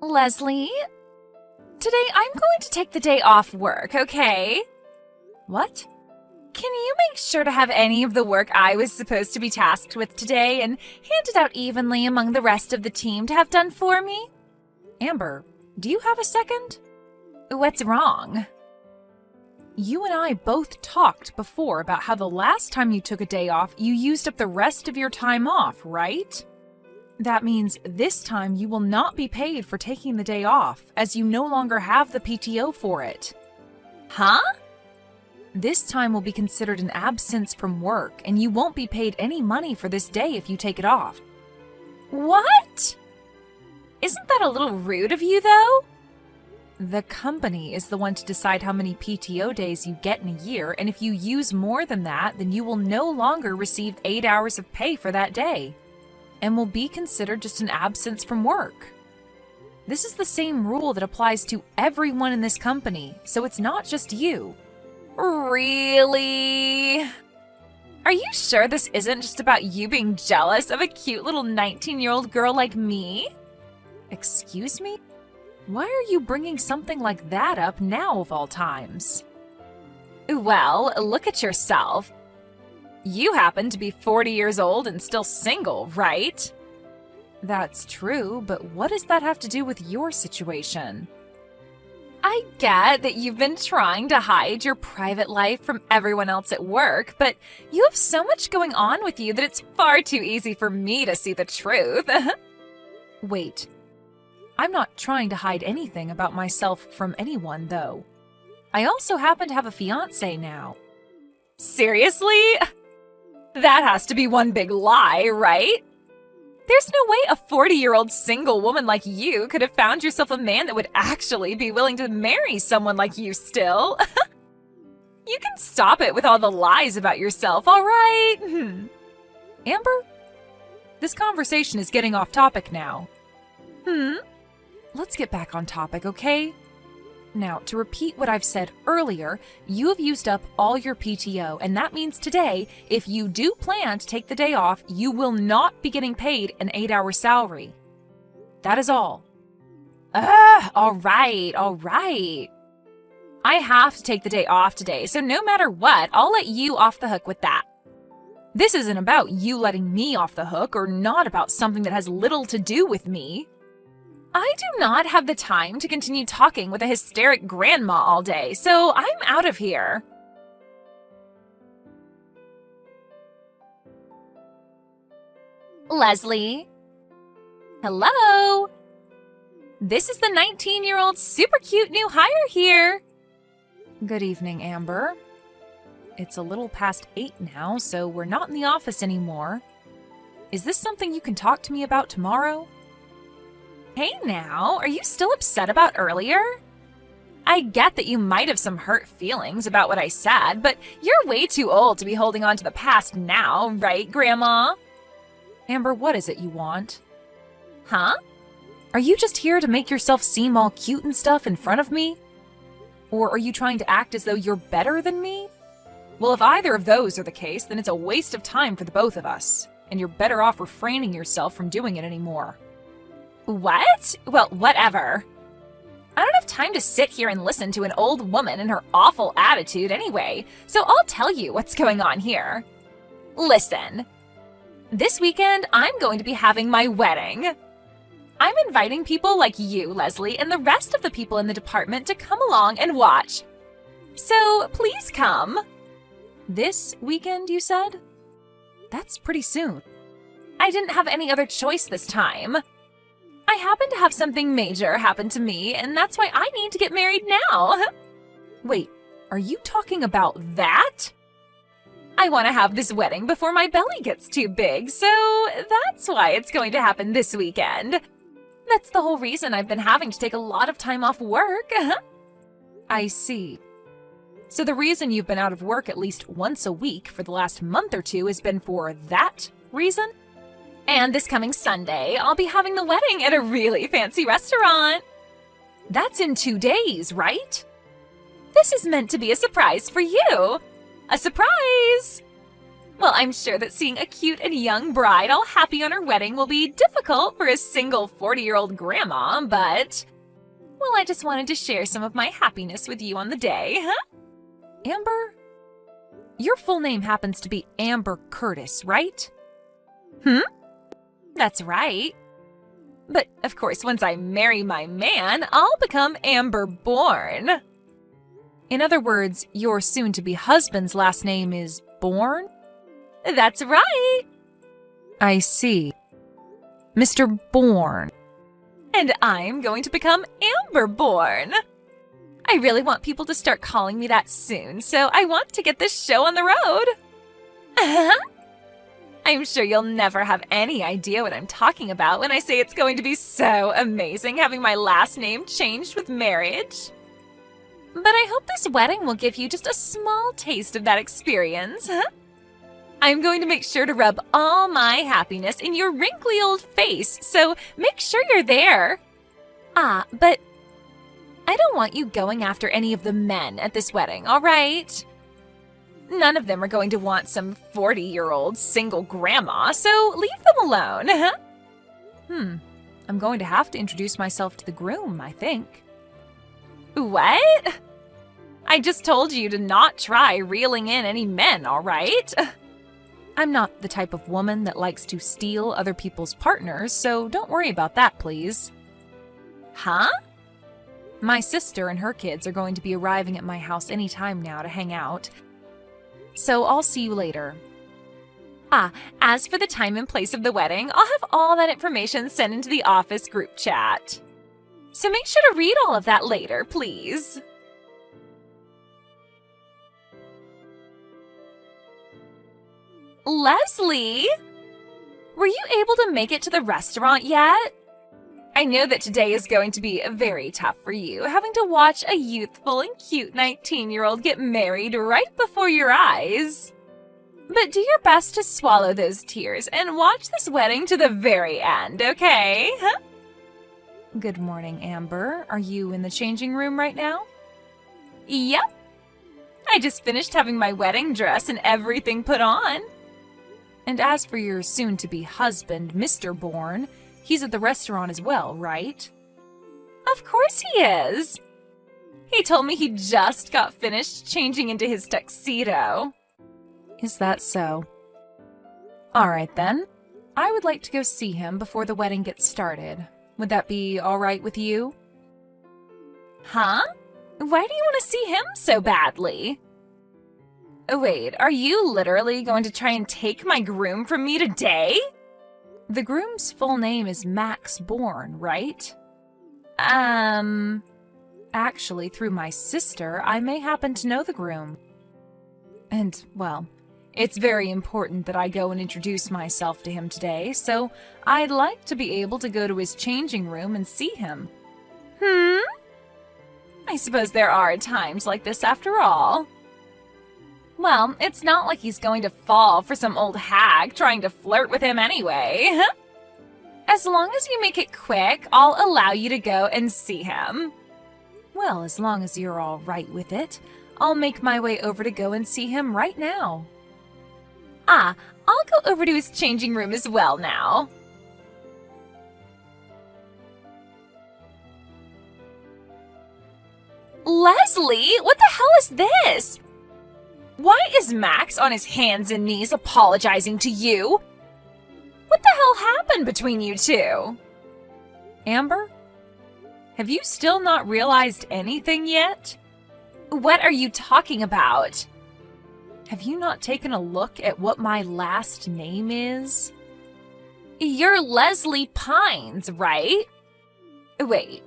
Leslie, today I'm going to take the day off work, okay? What? Can you make sure to have any of the work I was supposed to be tasked with today and hand it out evenly among the rest of the team to have done for me? Amber, do you have a second? What's wrong? You and I both talked before about how the last time you took a day off, you used up the rest of your time off, right? That means this time you will not be paid for taking the day off, as you no longer have the PTO for it. Huh? This time will be considered an absence from work, and you won't be paid any money for this day if you take it off. What? Isn't that a little rude of you, though? The company is the one to decide how many PTO days you get in a year, and if you use more than that, then you will no longer receive 8 hours of pay for that day, and will be considered just an absence from work. This is the same rule that applies to everyone in this company, so it's not just you. Really? Are you sure this isn't just about you being jealous of a cute little 19-year-old girl like me? Excuse me? Why are you bringing something like that up now of all times? Well, look at yourself. You happen to be 40 years old and still single, right? That's true, but what does that have to do with your situation? I get that you've been trying to hide your private life from everyone else at work, but you have so much going on with you that it's far too easy for me to see the truth. Wait, I'm not trying to hide anything about myself from anyone, though. I also happen to have a fiancé now. Seriously? That has to be one big lie, right? There's no way a 40-year-old single woman like you could have found yourself a man that would actually be willing to marry someone like you still. You can stop it with all the lies about yourself, all right? Amber, this conversation is getting off topic now. Let's get back on topic, okay? Now, to repeat what I've said earlier, you have used up all your PTO, and that means today, if you do plan to take the day off, you will not be getting paid an 8-hour salary. That is all. All right. I have to take the day off today, so no matter what, I'll let you off the hook with that. This isn't about you letting me off the hook, or not about something that has little to do with me. I do not have the time to continue talking with a hysteric grandma all day, so I'm out of here. Leslie? Hello? This is the 19-year-old super cute new hire here. Good evening, Amber. It's a little past 8 now, so we're not in the office anymore. Is this something you can talk to me about tomorrow? Hey now, are you still upset about earlier? I get that you might have some hurt feelings about what I said, but you're way too old to be holding on to the past now, right, Grandma? Amber, what is it you want? Huh? Are you just here to make yourself seem all cute and stuff in front of me? Or are you trying to act as though you're better than me? Well, if either of those are the case, then it's a waste of time for the both of us, and you're better off refraining yourself from doing it anymore. What? Well, whatever. I don't have time to sit here and listen to an old woman and her awful attitude anyway, so I'll tell you what's going on here. Listen. This weekend, I'm going to be having my wedding. I'm inviting people like you, Leslie, and the rest of the people in the department to come along and watch. So, please come. This weekend, you said? That's pretty soon. I didn't have any other choice this time. I happen to have something major happen to me, and that's why I need to get married now. Wait, are you talking about that? I want to have this wedding before my belly gets too big, so that's why it's going to happen this weekend. That's the whole reason I've been having to take a lot of time off work. I see. So the reason you've been out of work at least once a week for the last month or two has been for that reason? And this coming Sunday, I'll be having the wedding at a really fancy restaurant. That's in 2 days, right? This is meant to be a surprise for you. A surprise! Well, I'm sure that seeing a cute and young bride all happy on her wedding will be difficult for a single 40-year-old grandma, but... Well, I just wanted to share some of my happiness with you on the day, huh? Amber? Your full name happens to be Amber Curtis, right? That's right. But, of course, once I marry my man, I'll become Amber Bourne. In other words, your soon-to-be husband's last name is Bourne? That's right. I see. Mr. Bourne. And I'm going to become Amber Bourne. I really want people to start calling me that soon, so I want to get this show on the road. I'm sure you'll never have any idea what I'm talking about when I say it's going to be so amazing having my last name changed with marriage. But I hope this wedding will give you just a small taste of that experience. I'm going to make sure to rub all my happiness in your wrinkly old face, so make sure you're there. But I don't want you going after any of the men at this wedding, all right? None of them are going to want some 40-year-old single grandma, so leave them alone. I'm going to have to introduce myself to the groom, I think. What? I just told you to not try reeling in any men, all right? I'm not the type of woman that likes to steal other people's partners, so don't worry about that, please. Huh? My sister and her kids are going to be arriving at my house any time now to hang out. So I'll see you later. As for the time and place of the wedding, I'll have all that information sent into the office group chat. So make sure to read all of that later, please. Leslie! Were you able to make it to the restaurant yet? I know that today is going to be very tough for you, having to watch a youthful and cute 19-year-old get married right before your eyes. But do your best to swallow those tears and watch this wedding to the very end, okay? Good morning, Amber. Are you in the changing room right now? Yep. I just finished having my wedding dress and everything put on. And as for your soon-to-be husband, Mr. Bourne, he's at the restaurant as well, right? Of course he is. He told me he just got finished changing into his tuxedo. Is that so? All right, then. I would like to go see him before the wedding gets started. Would that be all right with you? Huh? Why do you want to see him so badly? Wait, are you literally going to try and take my groom from me today? The groom's full name is Max Bourne, right? Actually, through my sister, I may happen to know the groom. And, well, it's very important that I go and introduce myself to him today, so I'd like to be able to go to his changing room and see him. I suppose there are times like this after all. Well, it's not like he's going to fall for some old hag trying to flirt with him anyway. As long as you make it quick, I'll allow you to go and see him. Well, as long as you're all right with it, I'll make my way over to go and see him right now. I'll go over to his changing room as well now. Leslie, what the hell is this? Why is Max on his hands and knees apologizing to you? What the hell happened between you two? Amber? Have you still not realized anything yet? What are you talking about? Have you not taken a look at what my last name is? You're Leslie Pines, right? Wait.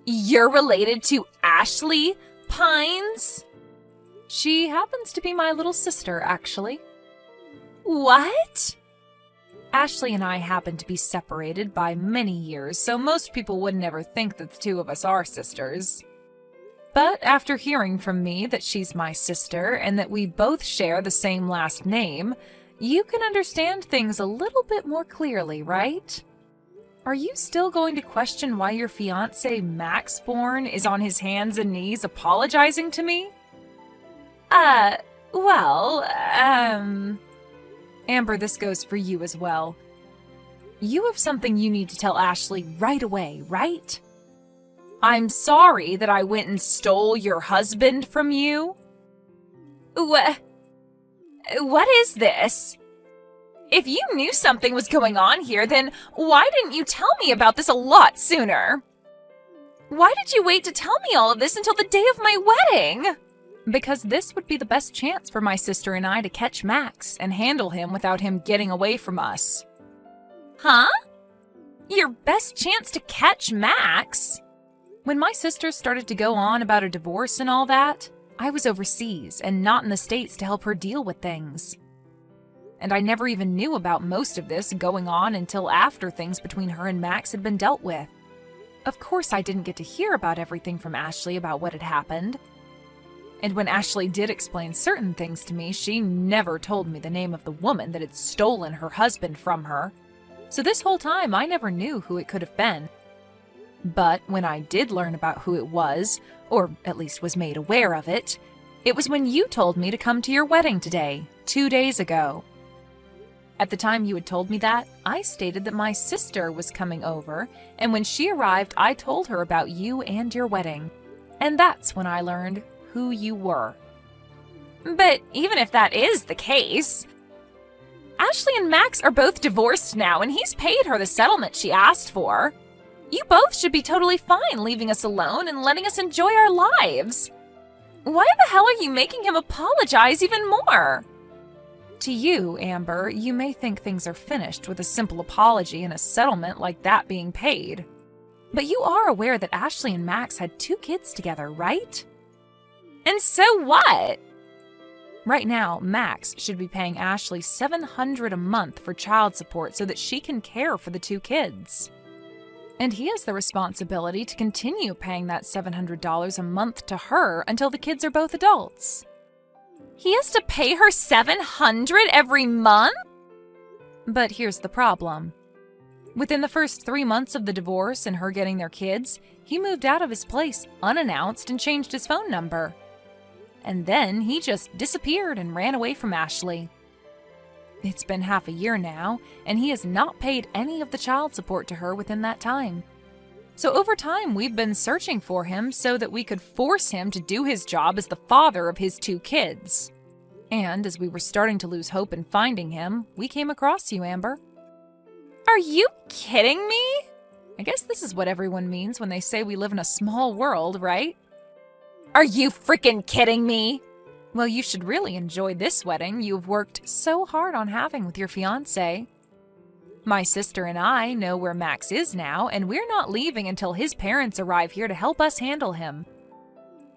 You're related to Ashley Pines? She happens to be my little sister, actually. What? Ashley and I happen to be separated by many years, so most people would never think that the two of us are sisters. But after hearing from me that she's my sister and that we both share the same last name, you can understand things a little bit more clearly, right? Are you still going to question why your fiancé, Max Bourne, is on his hands and knees apologizing to me? Well, Amber, this goes for you as well. You have something you need to tell Ashley right away, right? I'm sorry that I went and stole your husband from you. What is this? If you knew something was going on here, then why didn't you tell me about this a lot sooner? Why did you wait to tell me all of this until the day of my wedding? Because this would be the best chance for my sister and I to catch Max and handle him without him getting away from us. Huh? Your best chance to catch Max? When my sister started to go on about a divorce and all that, I was overseas and not in the States to help her deal with things. And I never even knew about most of this going on until after things between her and Max had been dealt with. Of course, I didn't get to hear about everything from Ashley about what had happened. And when Ashley did explain certain things to me, she never told me the name of the woman that had stolen her husband from her. So this whole time, I never knew who it could have been. But when I did learn about who it was, or at least was made aware of it, it was when you told me to come to your wedding today, 2 days ago. At the time you had told me that, I stated that my sister was coming over, and when she arrived, I told her about you and your wedding. And that's when I learned who you were. But even if that is the case, Ashley and Max are both divorced now, and he's paid her the settlement she asked for. You both should be totally fine leaving us alone and letting us enjoy our lives. Why the hell are you making him apologize even more? To you, Amber, you may think things are finished with a simple apology and a settlement like that being paid. But you are aware that Ashley and Max had 2 kids together, right? And so what? Right now, Max should be paying Ashley $700 a month for child support so that she can care for the 2 kids. And he has the responsibility to continue paying that $700 a month to her until the kids are both adults. He has to pay her $700 every month? But here's the problem. Within the first 3 months of the divorce and her getting their kids, he moved out of his place unannounced and changed his phone number. And then he just disappeared and ran away from Ashley. It's been half a year now, and he has not paid any of the child support to her within that time. So over time, we've been searching for him so that we could force him to do his job as the father of his 2 kids. And as we were starting to lose hope in finding him, we came across you, Amber. Are you kidding me? I guess this is what everyone means when they say we live in a small world, right? Are you freaking kidding me? Well, you should really enjoy this wedding you've worked so hard on having with your fiancé. My sister and I know where Max is now, and we're not leaving until his parents arrive here to help us handle him.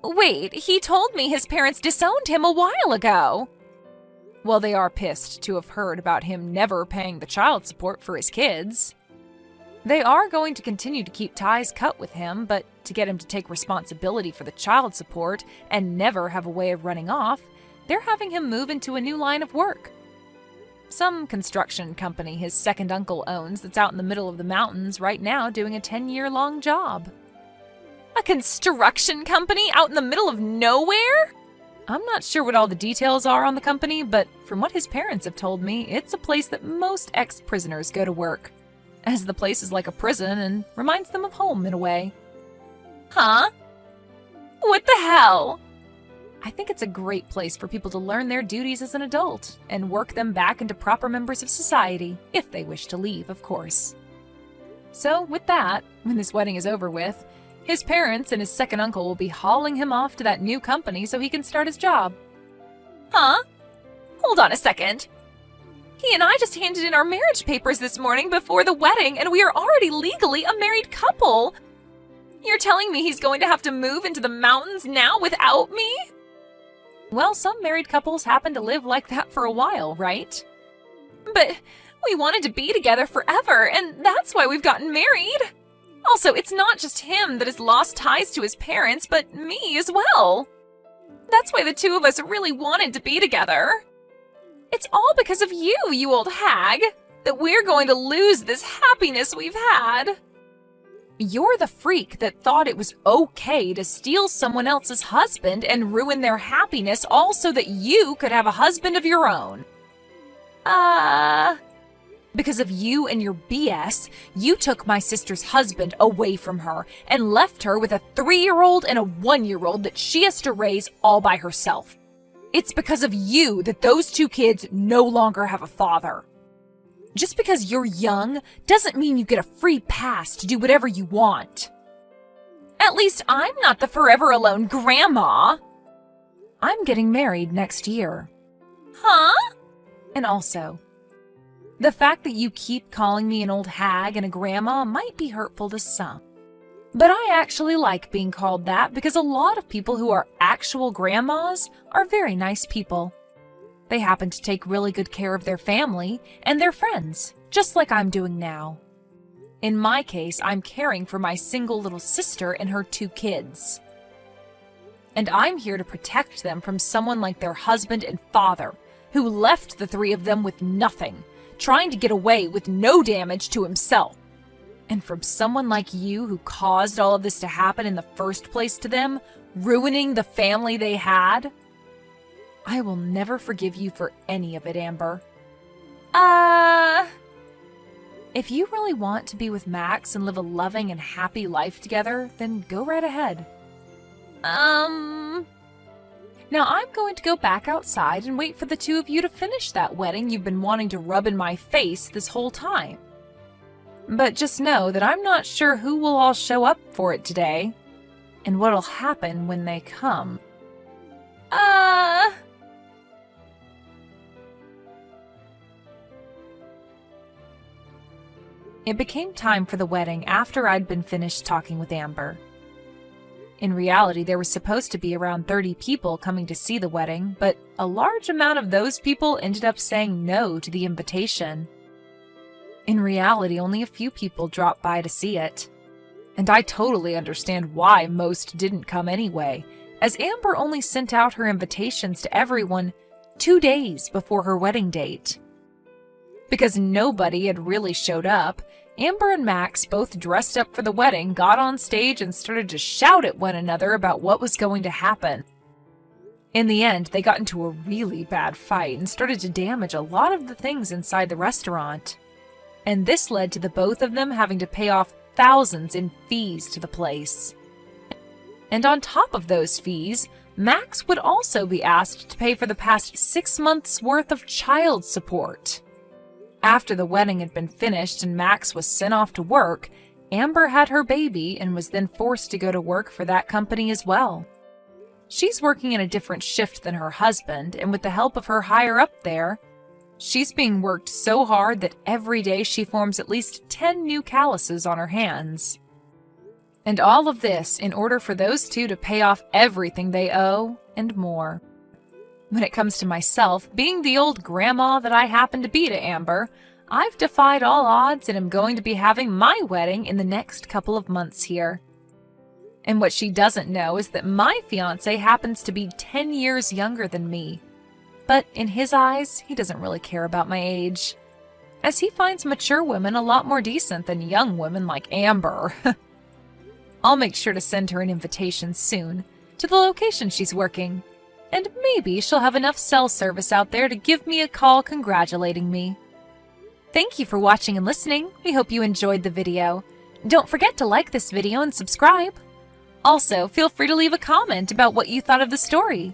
Wait, he told me his parents disowned him a while ago. Well, they are pissed to have heard about him never paying the child support for his kids. They are going to continue to keep ties cut with him, but to get him to take responsibility for the child support and never have a way of running off, they're having him move into a new line of work. Some construction company his second uncle owns that's out in the middle of the mountains right now doing a 10-year-long job. A construction company out in the middle of nowhere? I'm not sure what all the details are on the company, but from what his parents have told me, it's a place that most ex-prisoners go to work, as the place is like a prison and reminds them of home in a way. Huh? What the hell? I think it's a great place for people to learn their duties as an adult and work them back into proper members of society, if they wish to leave, of course. So with that, when this wedding is over with, his parents and his second uncle will be hauling him off to that new company so he can start his job. Huh? Hold on a second. He and I just handed in our marriage papers this morning before the wedding, and we are already legally a married couple. You're telling me he's going to have to move into the mountains now without me? Well, some married couples happen to live like that for a while, right? But we wanted to be together forever, and that's why we've gotten married. Also, it's not just him that has lost ties to his parents, but me as well. That's why the 2 of us really wanted to be together. It's all because of you, you old hag, that we're going to lose this happiness we've had. You're the freak that thought it was okay to steal someone else's husband and ruin their happiness all so that you could have a husband of your own. Because of you and your BS, you took my sister's husband away from her and left her with a 3-year-old and a 1-year-old that she has to raise all by herself. It's because of you that those 2 kids no longer have a father. Just because you're young doesn't mean you get a free pass to do whatever you want. At least I'm not the forever alone grandma. I'm getting married next year. Huh? And also, the fact that you keep calling me an old hag and a grandma might be hurtful to some. But I actually like being called that because a lot of people who are actual grandmas are very nice people. They happen to take really good care of their family and their friends, just like I'm doing now. In my case, I'm caring for my single little sister and her 2 kids. And I'm here to protect them from someone like their husband and father, who left the 3 of them with nothing, trying to get away with no damage to himself. And from someone like you who caused all of this to happen in the first place to them, ruining the family they had. I will never forgive you for any of it, Amber. If you really want to be with Max and live a loving and happy life together, then go right ahead. Now I'm going to go back outside and wait for the 2 of you to finish that wedding you've been wanting to rub in my face this whole time. But just know that I'm not sure who will all show up for it today, and what'll happen when they come. It became time for the wedding after I'd been finished talking with Amber. In reality, there was supposed to be around 30 people coming to see the wedding, but a large amount of those people ended up saying no to the invitation. In reality, only a few people dropped by to see it. And I totally understand why most didn't come anyway, as Amber only sent out her invitations to everyone 2 days before her wedding date. Because nobody had really showed up, Amber and Max both dressed up for the wedding, got on stage, and started to shout at one another about what was going to happen. In the end, they got into a really bad fight and started to damage a lot of the things inside the restaurant. And this led to the both of them having to pay off thousands in fees to the place. And on top of those fees, Max would also be asked to pay for the past 6 months' worth of child support. After the wedding had been finished and Max was sent off to work, Amber had her baby and was then forced to go to work for that company as well. She's working in a different shift than her husband, and with the help of her higher up there, she's being worked so hard that every day she forms at least 10 new calluses on her hands. And all of this in order for those 2 to pay off everything they owe and more. When it comes to myself, being the old grandma that I happen to be to Amber, I've defied all odds and am going to be having my wedding in the next couple of months here. And what she doesn't know is that my fiancé happens to be 10 years younger than me. But in his eyes, he doesn't really care about my age, as he finds mature women a lot more decent than young women like Amber. I'll make sure to send her an invitation soon to the location she's working. And maybe she'll have enough cell service out there to give me a call congratulating me. Thank you for watching and listening. We hope you enjoyed the video. Don't forget to like this video and subscribe. Also, feel free to leave a comment about what you thought of the story.